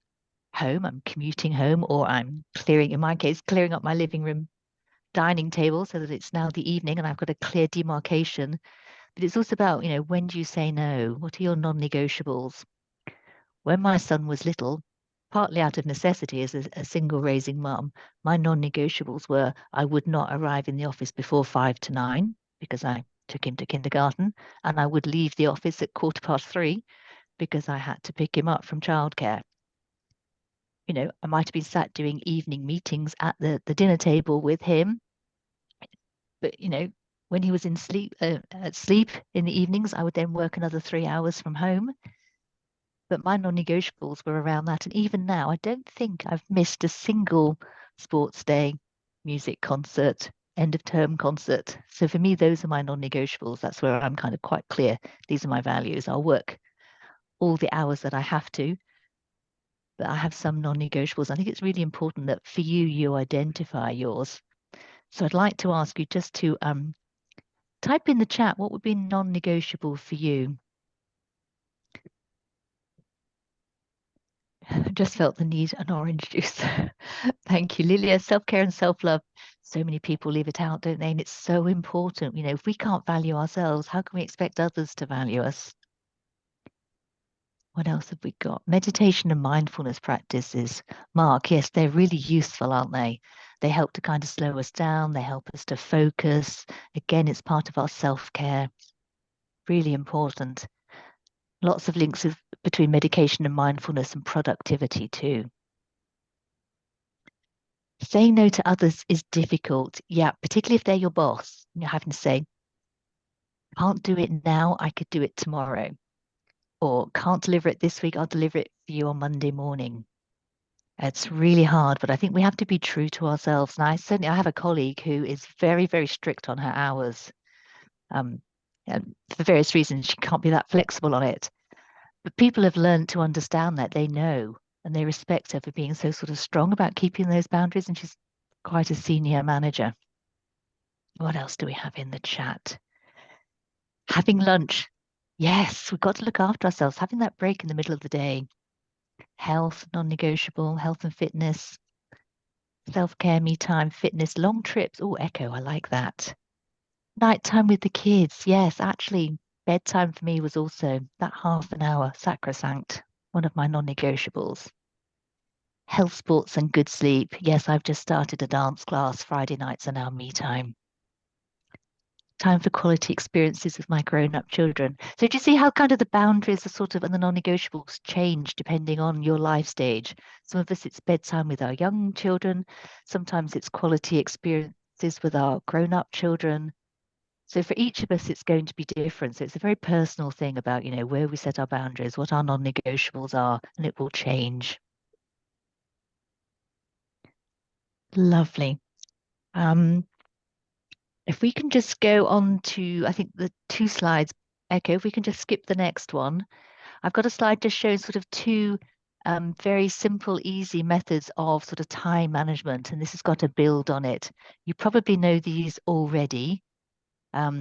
home, I'm commuting home, or I'm in my case, clearing up my living room dining table so that it's now the evening and I've got a clear demarcation. But it's also about, when do you say no? What are your non-negotiables? When my son was little, partly out of necessity as a single raising mum, my non-negotiables were I would not arrive in the office before 5 to 9 because I took him to kindergarten, and I would leave the office at 3:15 because I had to pick him up from childcare. I might have been sat doing evening meetings at the dinner table with him. But, when he was at sleep in the evenings, I would then work another 3 hours from home. But my non-negotiables were around that. And even now, I don't think I've missed a single sports day, music concert, end of term concert. So for me, those are my non-negotiables. That's where I'm kind of quite clear. These are my values. I'll work all the hours that I have to, but I have some non-negotiables. I think it's really important that for you identify yours. So I'd like to ask you just to type in the chat, what would be non-negotiable for you? I just felt the need an orange juice. Thank you, Lilia. Self-care and self-love. So many people leave it out, don't they? And it's so important. If we can't value ourselves, how can we expect others to value us? What else have we got? Meditation and mindfulness practices. Mark, yes, they're really useful, aren't they? They help to kind of slow us down. They help us to focus. Again, it's part of our self-care. Really important. Lots of links between medication and mindfulness and productivity too. Saying no to others is difficult. Yeah, particularly if they're your boss. You're having to say, can't do it now, I could do it tomorrow. Or can't deliver it this week, I'll deliver it for you on Monday morning. It's really hard, but I think we have to be true to ourselves. And I have a colleague who is very, very strict on her hours. And for various reasons, she can't be that flexible on it. But people have learned to understand that. They know, and they respect her for being so sort of strong about keeping those boundaries. And she's quite a senior manager. What else do we have in the chat? Having lunch. Yes, we've got to look after ourselves. Having that break in the middle of the day. Health, non-negotiable, health and fitness. Self-care, me time, fitness, long trips. Oh, echo, I like that. Nighttime with the kids. Yes, actually, bedtime for me was also that half an hour, sacrosanct, one of my non-negotiables. Health, sports and good sleep. Yes, I've just started a dance class. Friday nights are now me time. Time for quality experiences with my grown-up children. So do you see how kind of the boundaries are sort of, and the non-negotiables change depending on your life stage? Some of us, it's bedtime with our young children. Sometimes it's quality experiences with our grown-up children. So for each of us, it's going to be different. So it's a very personal thing about, where we set our boundaries, what our non-negotiables are, and it will change. Lovely. If we can just go on to, I think the 2 slides, Echo, if we can just skip the next one. I've got a slide just showing sort of 2 very simple, easy methods of sort of time management, and this has got a build on it. You probably know these already, but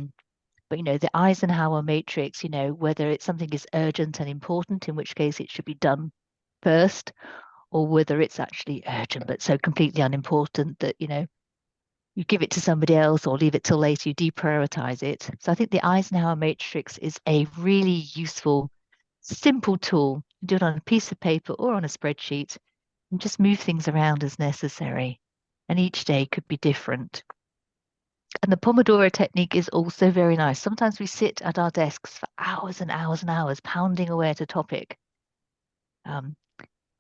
the Eisenhower matrix, whether it's something is urgent and important, in which case it should be done first, or whether it's actually urgent but so completely unimportant that you give it to somebody else or leave it till later, you deprioritize it. So I think the Eisenhower matrix is a really useful, simple tool. You do it on a piece of paper or on a spreadsheet and just move things around as necessary. And each day could be different. And the Pomodoro technique is also very nice. Sometimes we sit at our desks for hours and hours and hours, pounding away at a topic.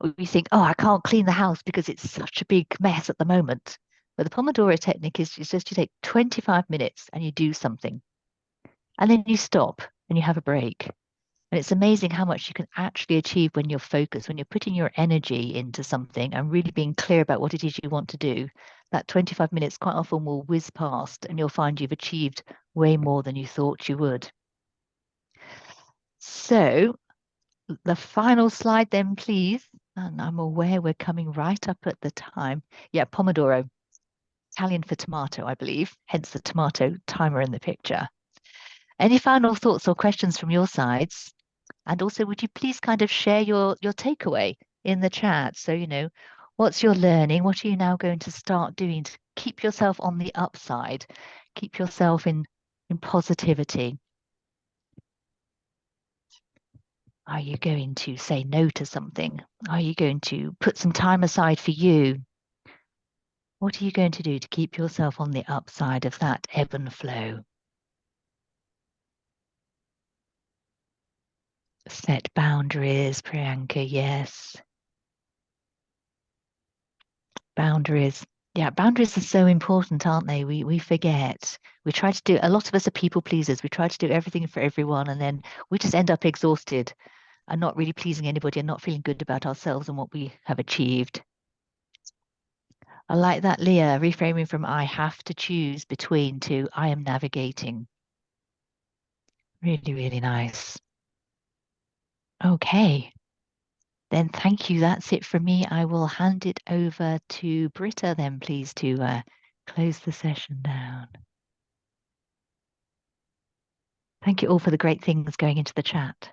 We think, oh, I can't clean the house because it's such a big mess at the moment. But the Pomodoro technique is just you take 25 minutes and you do something. And then you stop and you have a break. And it's amazing how much you can actually achieve when you're focused, when you're putting your energy into something and really being clear about what it is you want to do. That 25 minutes quite often will whiz past and you'll find you've achieved way more than you thought you would. So the final slide then, please. And I'm aware we're coming right up at the time. Yeah, Pomodoro, Italian for tomato, I believe, hence the tomato timer in the picture. Any final thoughts or questions from your sides? And also, would you please kind of share your takeaway in the chat? So, you know, what's your learning? What are you now going to start doing to keep yourself on the upside, keep yourself in positivity? Are you going to say no to something? Are you going to put some time aside for you? What are you going to do to keep yourself on the upside of that ebb and flow? Set boundaries, Priyanka, yes. Boundaries. Yeah, boundaries are so important, aren't they? We forget. We try to do, a lot of us are people pleasers. We try to do everything for everyone, and then we just end up exhausted and not really pleasing anybody and not feeling good about ourselves and what we have achieved. I like that, Leah, reframing from I have to choose between to I am navigating. Really, really nice. Okay. Then thank you. That's it from me. I will hand it over to Britta then, please, to close the session down. Thank you all for the great things going into the chat.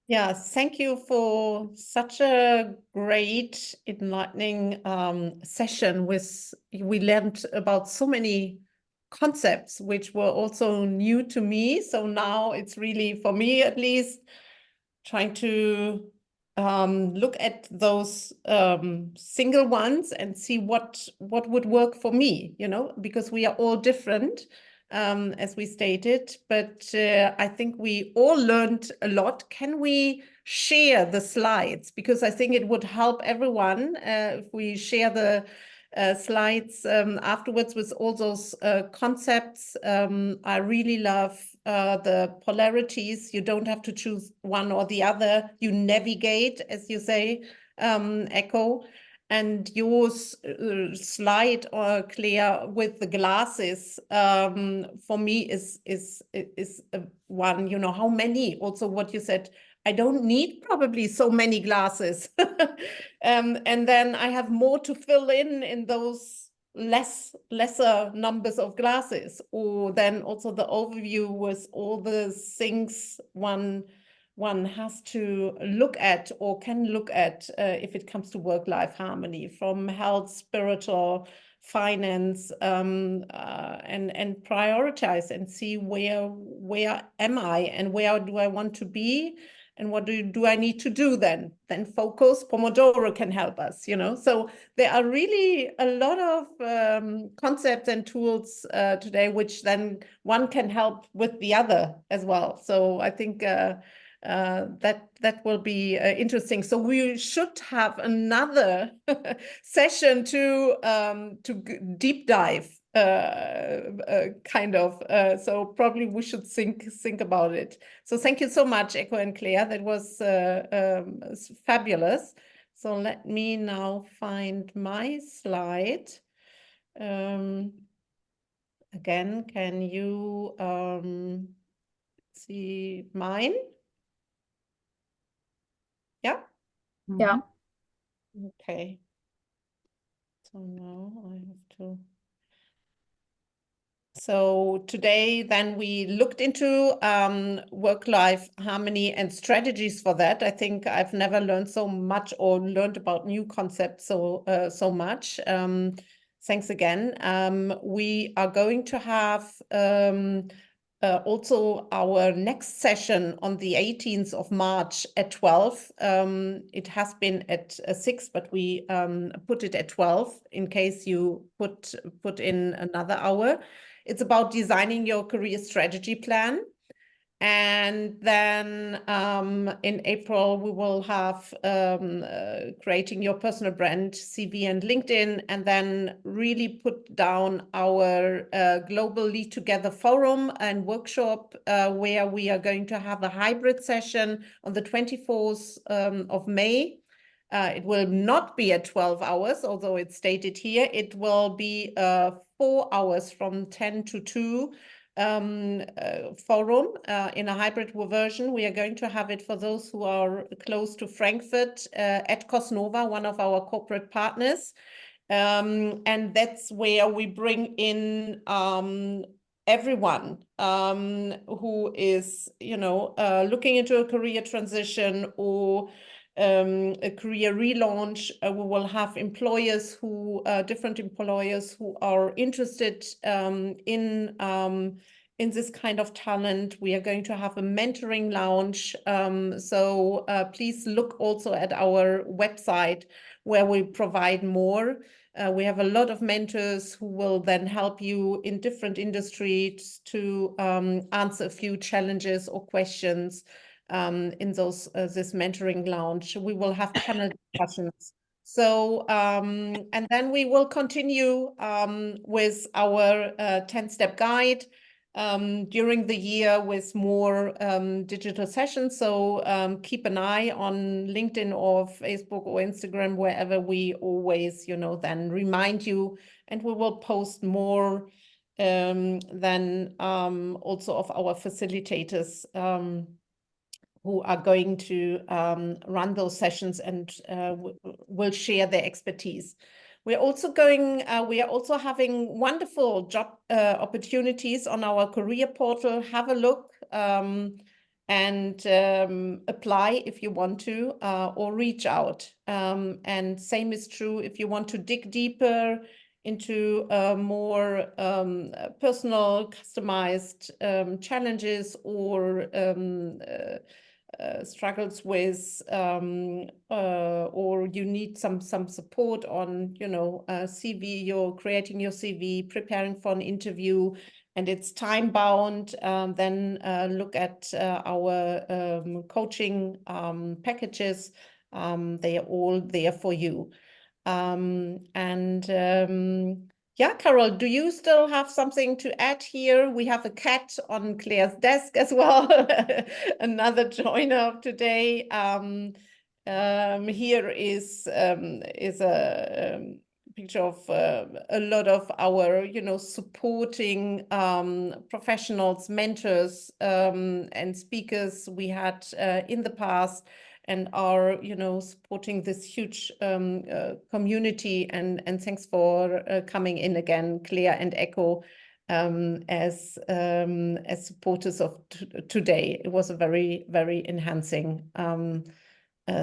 Yeah, thank you for such a great, enlightening session. We learned about so many concepts which were also new to me. So now it's really, for me at least, trying to look at those single ones and see what would work for me, you know, because we are all different. As we stated, but I think we all learned a lot. Can we share the slides? Because I think it would help everyone if we share the slides afterwards with all those concepts. I really love the polarities. You don't have to choose one or the other. You navigate, as you say, Echo. And your slide, Claire, with the glasses, for me is one. You know, how many? Also, what you said. I don't need probably so many glasses, and then I have more to fill in those lesser numbers of glasses. Or then also the overview with all the things one has to look at or can look at if it comes to work-life harmony, from health, spiritual, finance, and prioritize and see where am I and where do I want to be and what do I need to do then? Then focus. Pomodoro can help us, you know. So there are really a lot of concepts and tools today, which then one can help with the other as well. So I think that will be interesting. So we should have another session to deep dive, kind of. So probably we should think about it. So thank you so much, Echo and Claire. That was fabulous. So let me now find my slide. Again, can you see mine? Yeah? Yeah. Okay. So now I have to. So today then we looked into work-life harmony and strategies for that. I think I've never learned so much or learned about new concepts so much. Thanks again. We are going to have also our next session on the 18th of March at 12. It has been at 6, but we put it at 12 in case you put in another hour. It's about designing your career strategy plan. And then in April, we will have creating your personal brand, CV and LinkedIn, and then really put down our Global Lead Together forum and workshop where we are going to have a hybrid session on the 24th of May. It will not be at 12 hours, although it's stated here. It will be 4 hours from 10 to 2. Forum in a hybrid version. We are going to have it for those who are close to Frankfurt at Cosnova, one of our corporate partners. And that's where we bring in everyone who is, looking into a career transition or a career relaunch. We will have employers different employers who are interested in this kind of talent. We are going to have a mentoring lounge. So please look also at our website where we provide more. We have a lot of mentors who will then help you in different industries to answer a few challenges or questions in this mentoring lounge. We will have panel discussions. So, and then we will continue with our 10-step guide during the year with more digital sessions. So keep an eye on LinkedIn or Facebook or Instagram, wherever we always, then remind you, and we will post more then also of our facilitators who are going to run those sessions and will share their expertise. We are also having wonderful job opportunities on our career portal. Have a look and apply if you want to, or reach out. And same is true if you want to dig deeper into more personal, customized challenges or struggles with, or you need some support on, CV, you're creating your CV, preparing for an interview, and it's time bound, then look at our coaching packages. They are all there for you. Yeah, Carol, do you still have something to add here? We have a cat on Claire's desk as well, another joiner of today. Here is a picture of a lot of our, supporting professionals, mentors, and speakers we had in the past, and are, supporting this huge community. And thanks for coming in again, Claire and Echo, as supporters of today. It was a very, very enhancing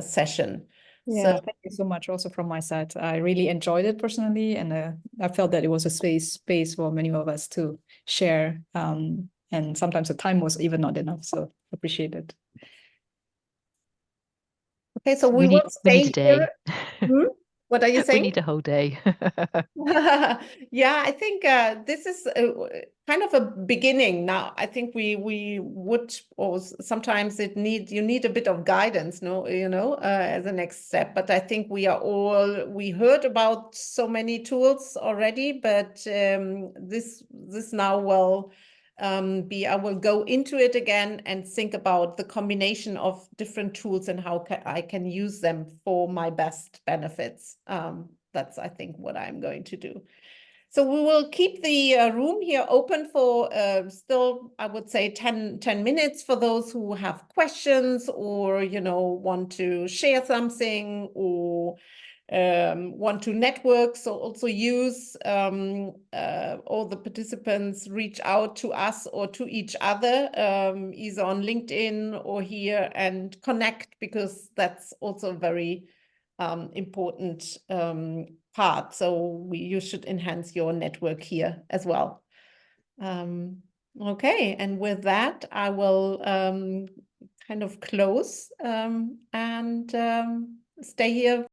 session. Yeah, thank you so much also from my side. I really enjoyed it personally, and I felt that it was a space for many of us to share. And sometimes the time was even not enough, so appreciate it. Okay, so we will stay here. What are you saying? We need a whole day. Yeah, I think this is kind of a beginning. Now, I think we would, or sometimes you need a bit of guidance, as a next step. But I think we heard about so many tools already, but this now will I will go into it again and think about the combination of different tools and how I can use them for my best benefits. That's, I think, what I'm going to do. So we will keep the room here open for still, I would say, 10 minutes for those who have questions or, want to share something or want to network. So also use all the participants reach out to us or to each other, either on LinkedIn or here, and connect, because that's also a very important part. So you should enhance your network here as well. Okay, and with that, I will kind of close and stay here